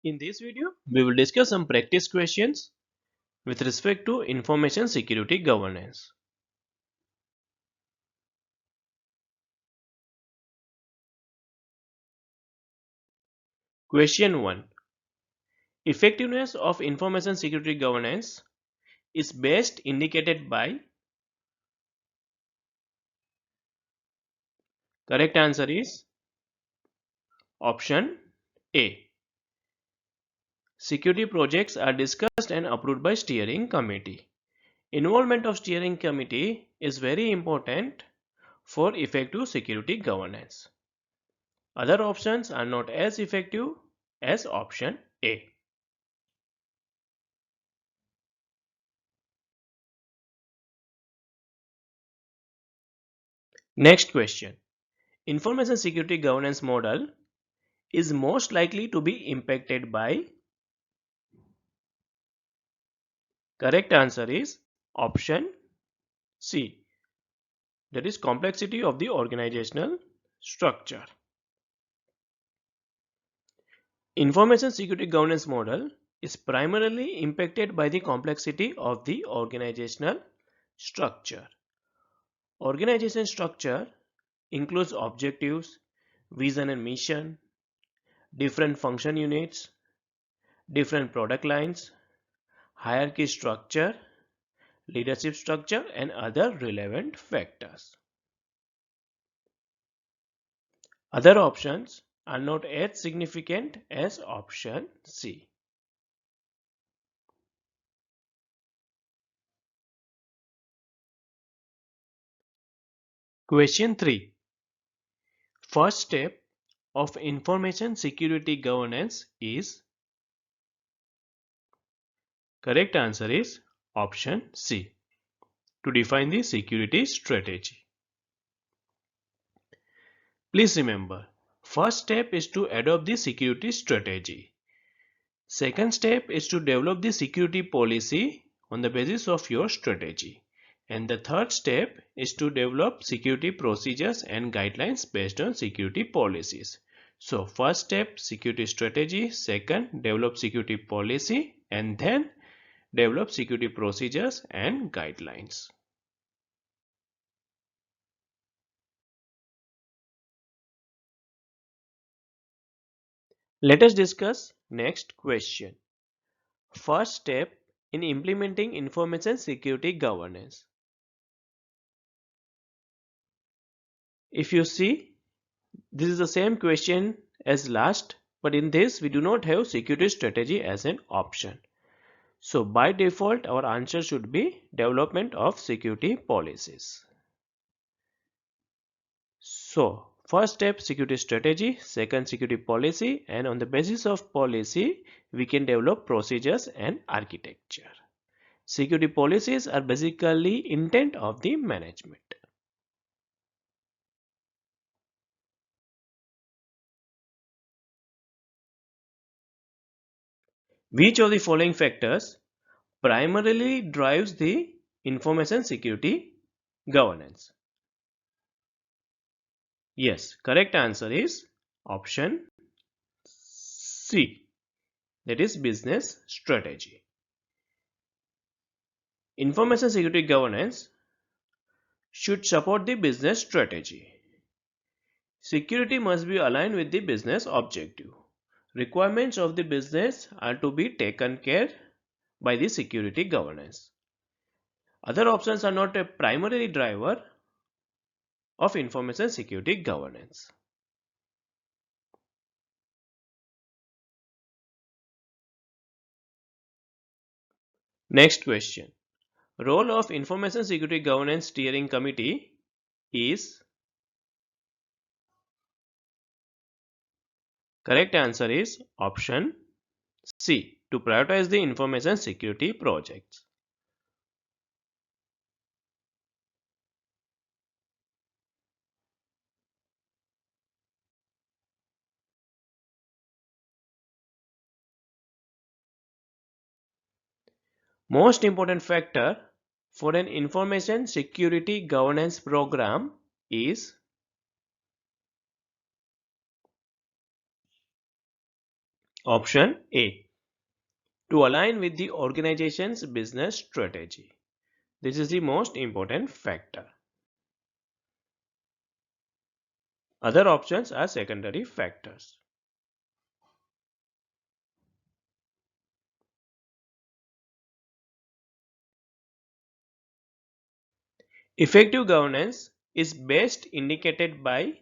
In this video, we will discuss some practice questions with respect to information security governance. Question 1. Effectiveness of information security governance is best indicated by. Correct answer is option A. Security projects are discussed and approved by steering committee. Involvement of steering committee is very important for effective security governance. Other options are not as effective as option A. Next question. Information security governance model is most likely to be impacted by. Correct answer is option C. That is complexity of the organizational structure. Information security governance model is primarily impacted by the complexity of the organizational structure. Organization structure includes objectives, vision and mission, different function units, different product lines, hierarchy structure, leadership structure, and other relevant factors. Other options are not as significant as option C. Question 3. First step of information security governance is. Correct answer is option C. To define the security strategy. Please remember, first step is to adopt the security strategy. Second step is to develop the security policy on the basis of your strategy. And the third step is to develop security procedures and guidelines based on security policies. So first step, security strategy. Second, develop security policy, and then develop security procedures and guidelines. Let us discuss next question. First step in implementing information security governance. If you see, this is the same question as last, but in this we do not have security strategy as an option. So by default our answer should be development of security policies. So first step, security strategy. Second, security policy, and on the basis of policy we can develop procedures and architecture. Security policies are basically intent of the management. Which of the following factors primarily drives the information security governance? Yes, correct answer is option C. That is business strategy. Information security governance should support the business strategy. Security must be aligned with the business objective. Requirements of the business are to be taken care by the security governance. Other options are not a primary driver of information security governance. Next question. Role of Information Security Governance Steering Committee is. Correct answer is option C. To prioritize the information security projects. Most important factor for an information security governance program is. Option A. To align with the organization's business strategy. This is the most important factor. Other options are secondary factors. Effective governance is best indicated by.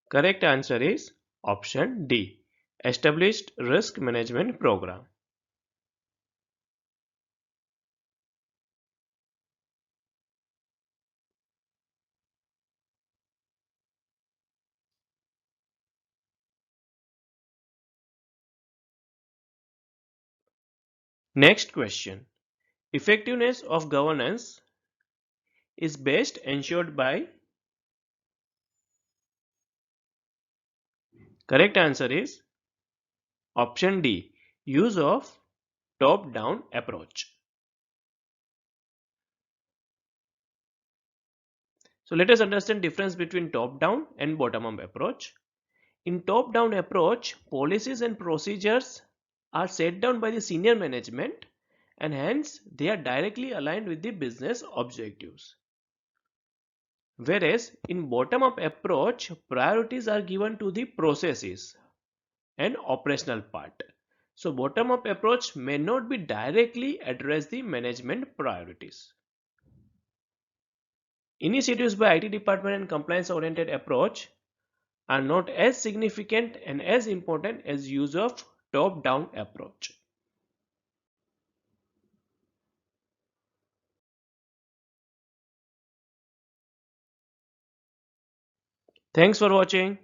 Correct answer is option D. Established risk management program. Next question. Effectiveness of governance is best ensured by. Correct answer is option D. Use of top-down approach. So let us understand difference between top-down and bottom-up approach. In top-down approach, policies and procedures are set down by the senior management and hence they are directly aligned with the business objectives. Whereas in bottom-up approach, priorities are given to the processes and operational part. So bottom-up approach may not be directly address the management priorities. Initiatives by IT department and compliance-oriented approach are not as significant and as important as use of top-down approach. Thanks for watching.